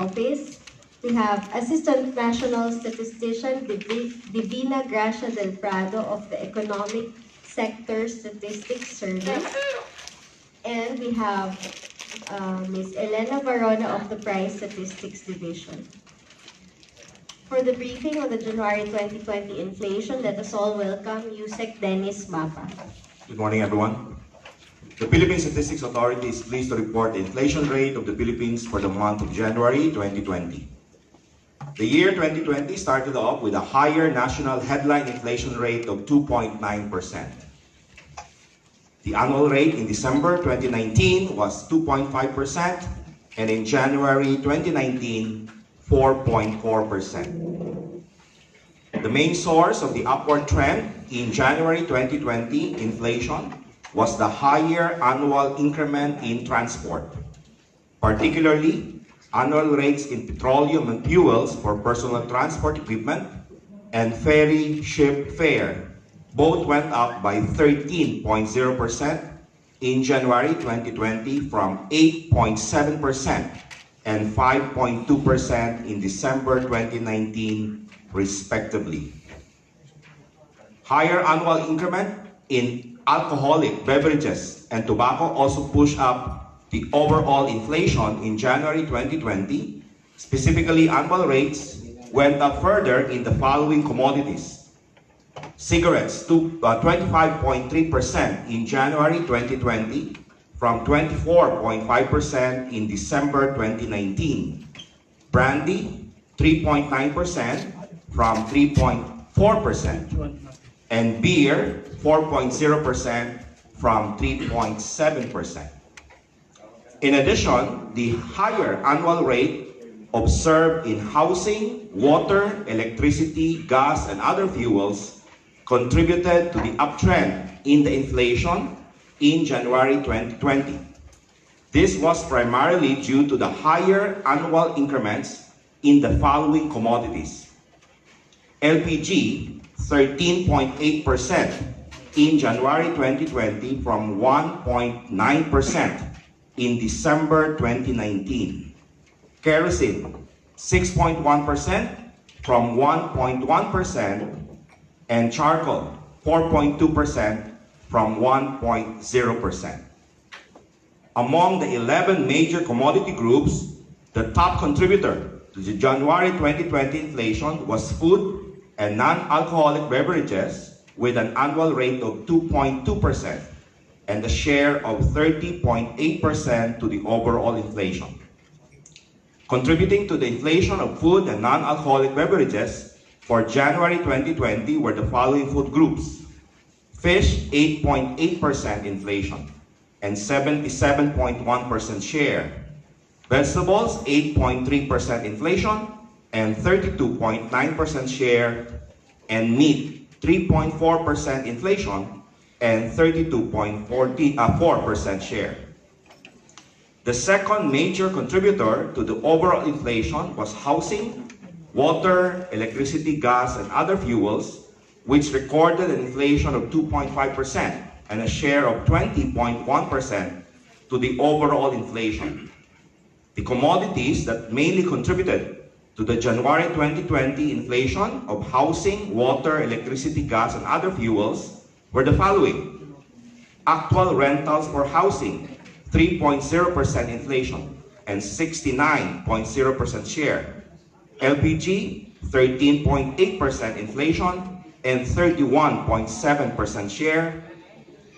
Office. We have Assistant National Statistician Divina Gracia del Prado of the Economic Sector Statistics Service. And we have Ms. Elena Varona of the Price Statistics Division. For the briefing on the January 2020 inflation, let us all welcome Yusek Dennis Mapa. Good morning, everyone. The Philippine Statistics Authority is pleased to report the inflation rate of the Philippines for the month of January 2020. The year 2020 started off with a higher national headline inflation rate of 2.9%. The annual rate in December 2019 was 2.5%, and in January 2019, 4.4%. The main source of the upward trend in January 2020 inflation was the higher annual increment in transport, particularly annual rates in petroleum and fuels for personal transport equipment and ferry ship fare. Both went up by 13.0% in January 2020 from 8.7% and 5.2% in December 2019, respectively. Higher annual increment in alcoholic beverages and tobacco also pushed up the overall inflation in January 2020. Specifically, annual rates went up further in the following commodities. Cigarettes to 25.3% in January 2020 from 24.5% in December 2019. Brandy, 3.9% from 3.4%. And beer, 4.0% from 3.7%. In addition, the higher annual rate observed in housing, water, electricity, gas, and other fuels contributed to the uptrend in the inflation in January 2020. This was primarily due to the higher annual increments in the following commodities. LPG, 13.8% in January 2020 from 1.9% in December 2019. Kerosene, 6.1% from 1.1%, and charcoal, 4.2% from 1.0%. Among the 11 major commodity groups, the top contributor to the January 2020 inflation was food and non-alcoholic beverages with an annual rate of 2.2% and a share of 30.8% to the overall inflation. Contributing to the inflation of food and non-alcoholic beverages for January 2020 were the following food groups. Fish, 8.8% inflation and 77.1% share. Vegetables, 8.3% inflation and 32.9% share. And meat, 3.4% inflation and 32.4% share. The second major contributor to the overall inflation was housing, water, electricity, gas, and other fuels, which recorded an inflation of 2.5% and a share of 20.1% to the overall inflation. The commodities that mainly contributed to the January 2020 inflation of housing, water, electricity, gas, and other fuels were the following. Actual rentals for housing, 3.0% inflation and 69.0% share. LPG, 13.8% inflation and 31.7% share.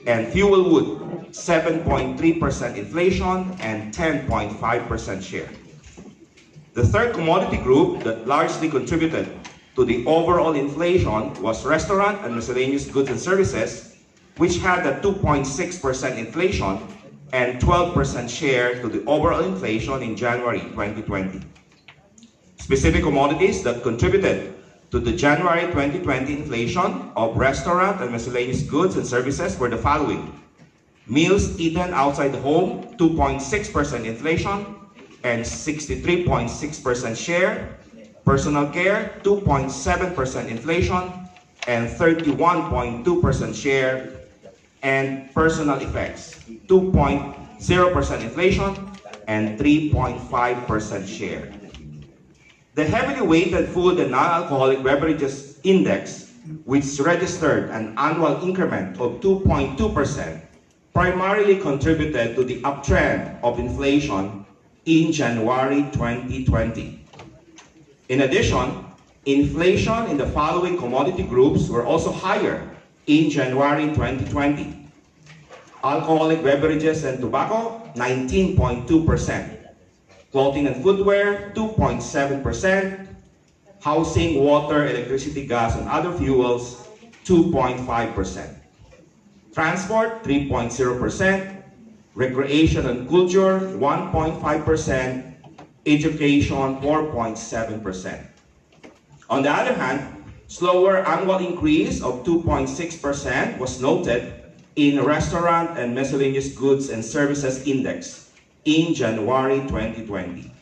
And fuel wood, 7.3% inflation and 10.5% share. The third commodity group that largely contributed to the overall inflation was restaurant and miscellaneous goods and services, which had a 2.6% inflation and 12% share to the overall inflation in January 2020. Specific commodities that contributed to the January 2020 inflation of restaurant and miscellaneous goods and services were the following. Meals eaten outside the home, 2.6% inflation and 63.6% share. Personal care, 2.7% inflation and 31.2% share. And personal effects, 2.0% inflation and 3.5% share. The heavily weighted food and non-alcoholic beverages index, which registered an annual increment of 2.2%, primarily contributed to the uptrend of inflation in January 2020. In addition, inflation in the following commodity groups were also higher in January 2020. Alcoholic beverages and tobacco, 19.2%. Clothing and footwear, 2.7%. Housing, water, electricity, gas, and other fuels, 2.5%. Transport, 3.0%. Recreation and culture, 1.5%. Education, 4.7%. On the other hand, slower annual increase of 2.6% was noted in Restaurant and Miscellaneous Goods and Services Index in January 2020.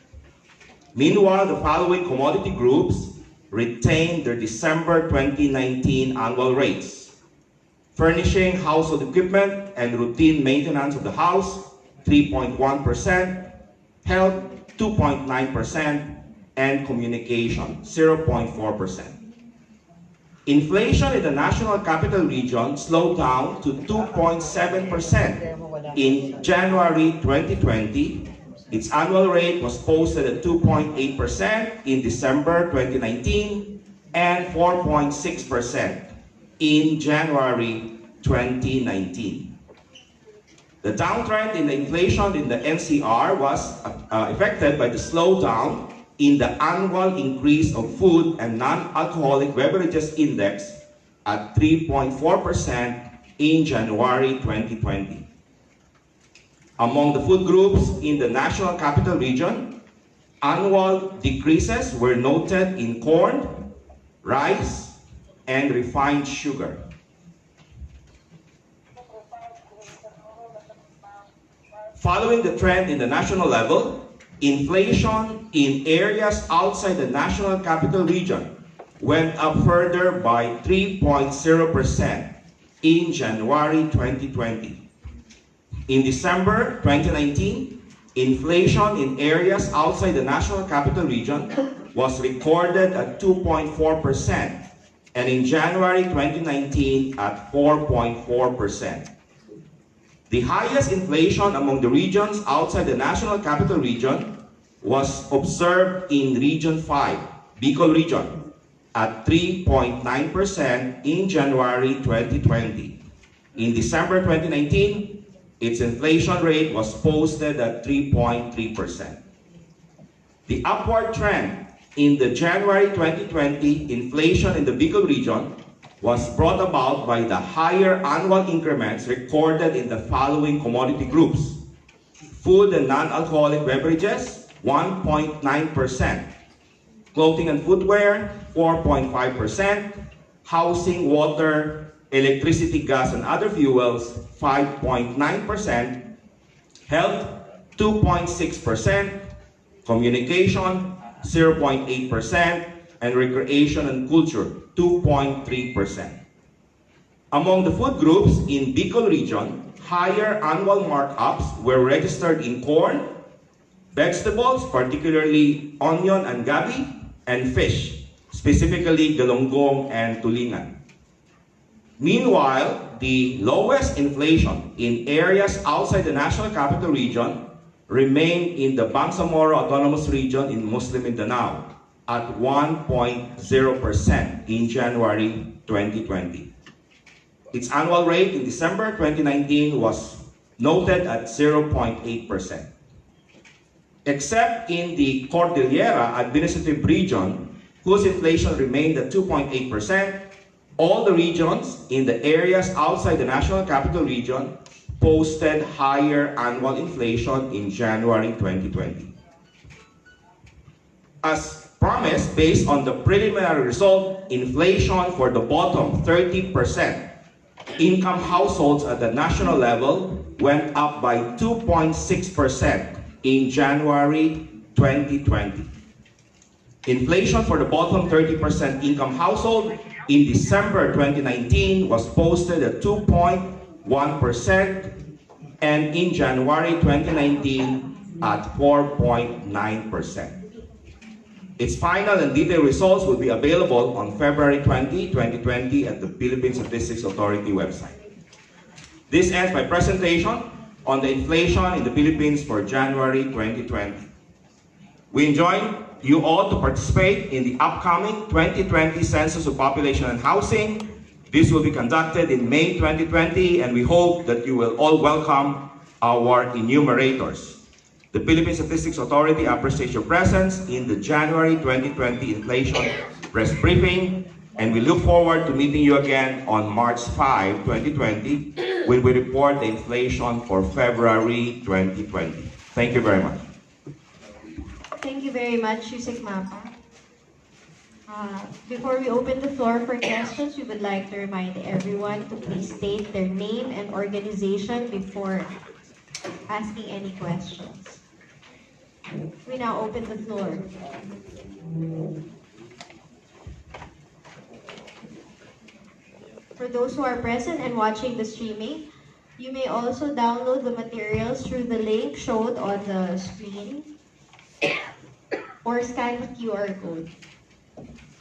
Meanwhile, the following commodity groups retained their December 2019 annual rates. Furnishing, household equipment, and routine maintenance of the house, 3.1%. Health, 2.9%. And communication, 0.4%. Inflation in the National Capital Region slowed down to 2.7% in January 2020. Its annual rate was posted at 2.8% in December 2019 and 4.6% in January 2019. The downtrend in the inflation in the NCR was affected by the slowdown in the annual increase of food and non-alcoholic beverages index at 3.4% in January 2020. Among the food groups in the National Capital Region, annual decreases were noted in corn, rice, and refined sugar. Following the trend in the national level, inflation in areas outside the National Capital Region went up further by 3.0% in January 2020. In December 2019, inflation in areas outside the National Capital Region was recorded at 2.4%, and in January 2019 at 4.4%. The highest inflation among the regions outside the National Capital Region was observed in Region 5, Bicol Region, at 3.9% in January 2020. In December 2019, its inflation rate was posted at 3.3%. The upward trend in the January 2020 inflation in the Bicol Region was brought about by the higher annual increments recorded in the following commodity groups. Food and non-alcoholic beverages, 1.9%. Clothing and footwear, 4.5%. Housing, water, electricity, gas, and other fuels, 5.9%. Health, 2.6%. Communication, 0.8%. And recreation and culture, 2.3%. Among the food groups in Bicol Region, higher annual markups were registered in corn, vegetables, particularly onion and gabi, and fish, specifically galonggong and tulingan. Meanwhile, the lowest inflation in areas outside the National Capital Region remained in the Bangsamoro Autonomous Region in Muslim Mindanao at 1.0% in January 2020. Its annual rate in December 2019 was noted at 0.8%. Except in the Cordillera Administrative Region, whose inflation remained at 2.8%, all the regions in the areas outside the National Capital Region posted higher annual inflation in January 2020. As promised, based on the preliminary result, inflation for the bottom 30% income households at the national level went up by 2.6% in January 2020. Inflation for the bottom 30% income household in December 2019 was posted at 2.1%, and in January 2019 at 4.9%. Its final and detailed results will be available on February 20, 2020 at the Philippine Statistics Authority website. This ends my presentation on the inflation in the Philippines for January 2020. We enjoin you all to participate in the upcoming 2020 Census of Population and Housing. This will be conducted in May 2020, and we hope that you will all welcome our enumerators. The Philippine Statistics Authority appreciates your presence in the January 2020 inflation press briefing, and we look forward to meeting you again on March 5, 2020, when we report the inflation for February 2020. Thank you very much. Thank you very much, Yusek Mapa. Before we open the floor for questions, we would like to remind everyone to please state their name and organization before asking any questions. We now open the floor. For those who are present and watching the streaming, you may also download the materials through the link showed on the screen or scan the QR code.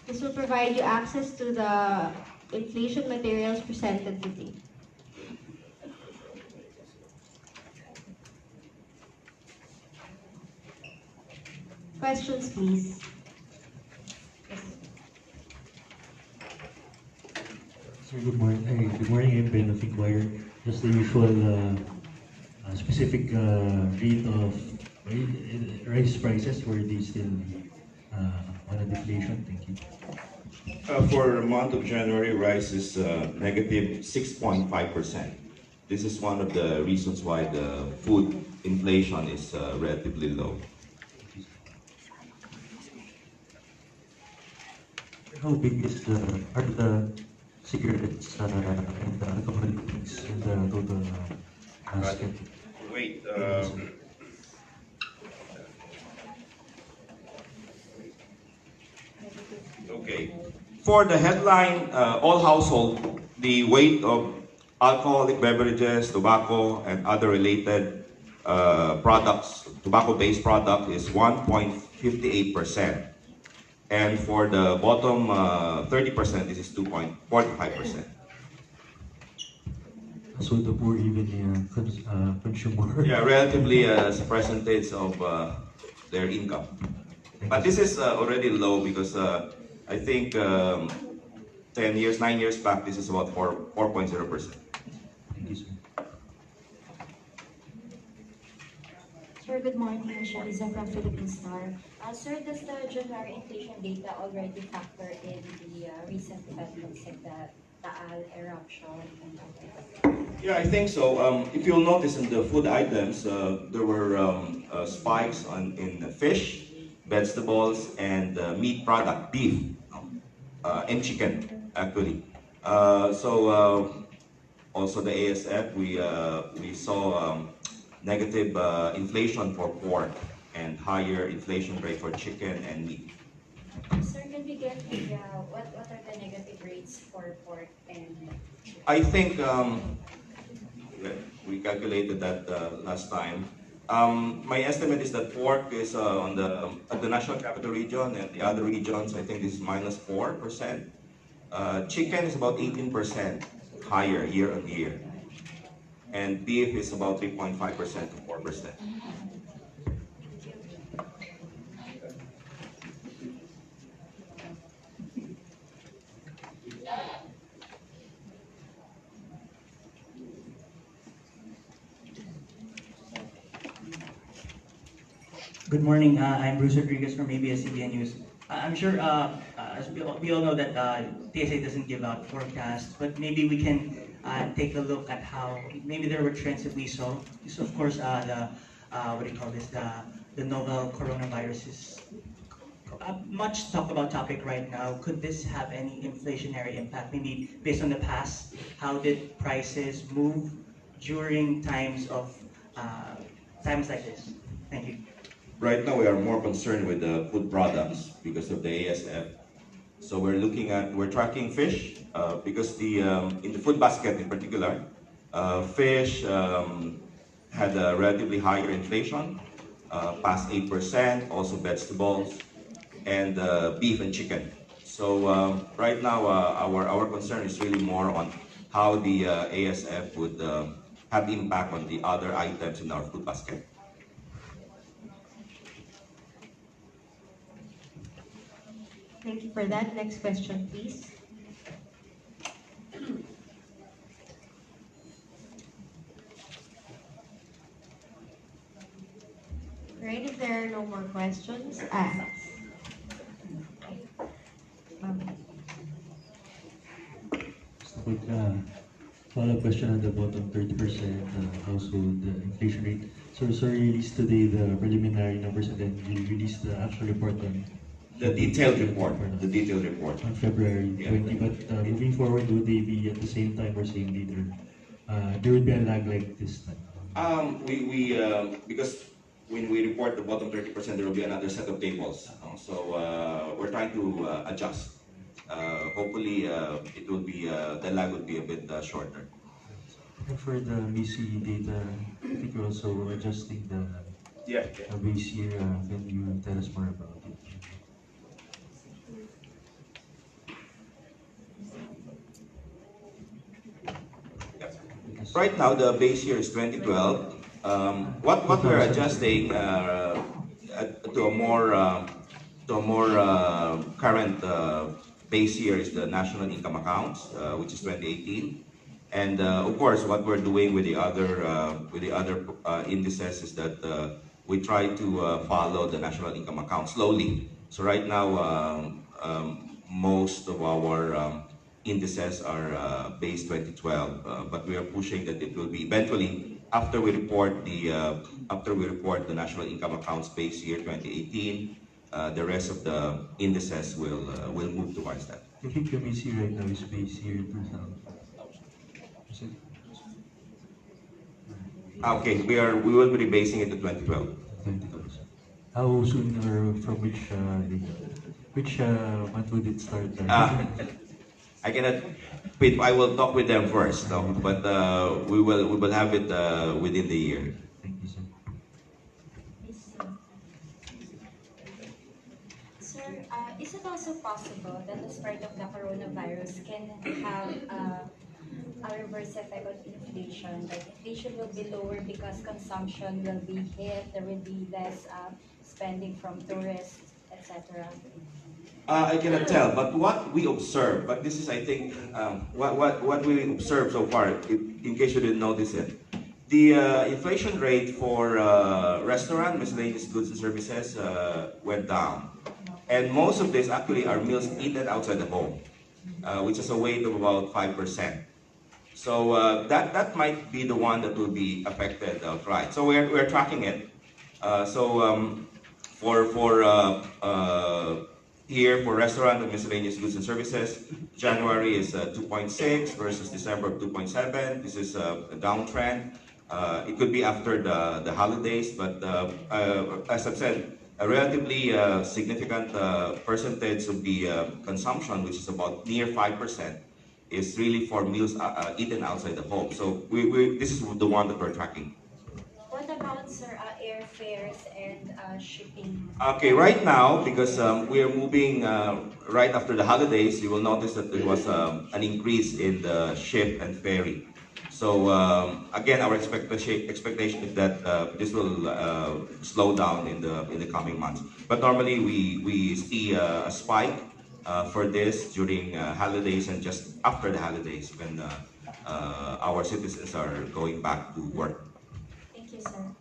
This will provide you access to the inflation materials presented today. Questions, please. Yes. Sir, good morning. Hey, good morning. I'm Ben of Inquirer. Just the usual specific rate of rice prices. Were they still on a deflation? Thank you. For the month of January, rice is negative 6.5%. This is one of the reasons why the food inflation is relatively low. How big is are the cigarettes and the alcoholic drinks in the total basket? Wait. Okay. For the headline, all household, the weight of alcoholic beverages, tobacco, and other related products, tobacco-based product is 1.58%. And for the bottom 30%, this is 2.45%. So the poor even consumer. Yeah, relatively as a percentage of their income. But this is already low because I think 9 years back, this is about 4.0%. Thank you, sir. Sir, good morning. I'm Shariza from Philippine Star. Sir, does the January inflation data already factor in the recent developments like the Taal eruption? Yeah, I think so. If you'll notice in the food items, there were spikes in fish, vegetables, and meat product, beef, and chicken, actually. Also the ASF, we saw negative inflation for pork and higher inflation rate for chicken and meat. Sir, can we get what are the negative rates for pork and chicken? I think we calculated that last time. My estimate is that pork is at the National Capital Region, and the other regions, I think this is -4%. Chicken is about 18% higher year on year. And beef is about 3.5% to 4%. Good morning. I'm Bruce Rodriguez from ABS-CBN News. I'm sure, as we all know that PSA doesn't give out forecasts, but maybe we can take a look at how maybe there were trends that we saw. So of course, the novel coronavirus is a much talked about topic right now. Could this have any inflationary impact? Maybe based on the past, how did prices move during times like this? Thank you. Right now, we are more concerned with the food products because of the ASF. So we're tracking fish because in the food basket in particular, fish had a relatively higher inflation, past 8%, also vegetables. and beef and chicken. So right now, our concern is really more on how the ASF would have impact on the other items in our food basket. Thank you for that. Next question, please. Right, if there are no more questions, Just a quick follow-up question on the bottom 30% household inflation rate. So you released today the preliminary numbers, and then you released the actual report on The detailed report. The detailed report. on February Yeah. 20. But moving forward, would they be at the same time or same later? There would be a lag like this time. Because when we report the bottom 30%, there will be another set of tables. So we're trying to adjust. Hopefully, it will be the lag will be a bit shorter. And for the BC data, I think you're also adjusting the Yeah. base year. Can you tell us more about it? Right now, the base year is 2012. What we're adjusting to a more current base year is the national income accounts, which is 2018. And of course, what we're doing with the other indices is that we try to follow the national income account slowly. So right now, most of our indices are base 2012, but we are pushing that it will be eventually after we report the national income accounts base year 2018. The rest of the indices will move towards that. I think the BC right now is base year 2000. Is it? Okay, we will be rebasing it to 2012. 20,000. How soon or from which month would it start? I cannot. Wait, I will talk with them first, no? But we will have it within the year. Thank you, sir. Sir, is it also possible that the spread of the coronavirus can have a reverse effect on inflation? Like inflation will be lower because consumption will be hit, there will be less spending from tourists, etc. I cannot tell, but what we observe, but this is, I think, what we observed so far, in case you didn't notice it, the inflation rate for restaurant, miscellaneous goods and services went down. And most of this actually are meals eaten outside the home, which is a weight of about 5%. So that might be the one that will be affected outright. So we're tracking it. Here for restaurant and miscellaneous goods and services, January is 2.6 versus December of 2.7. This is a downtrend. It could be after the holidays, but as I've said, a relatively significant percentage of the consumption, which is about near 5%, is really for meals eaten outside the home. So this is the one that we're tracking. What about, sir, airfares and shipping? Okay, right now, because we are moving right after the holidays, you will notice that there was an increase in the ship and ferry. So again, our expectation is that this will slow down in the coming months. But normally we see a spike for this during holidays and just after the holidays when our citizens are going back to work. Thank you, sir.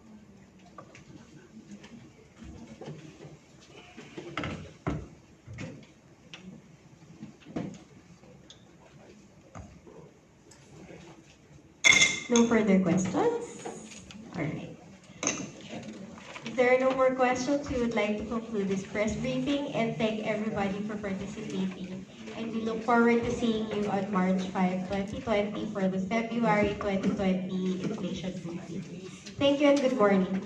No further questions? Alright. If there are no more questions, we would like to conclude this press briefing and thank everybody for participating. And we look forward to seeing you on March 5, 2020 for the February 2020 inflation briefing. Thank you and good morning.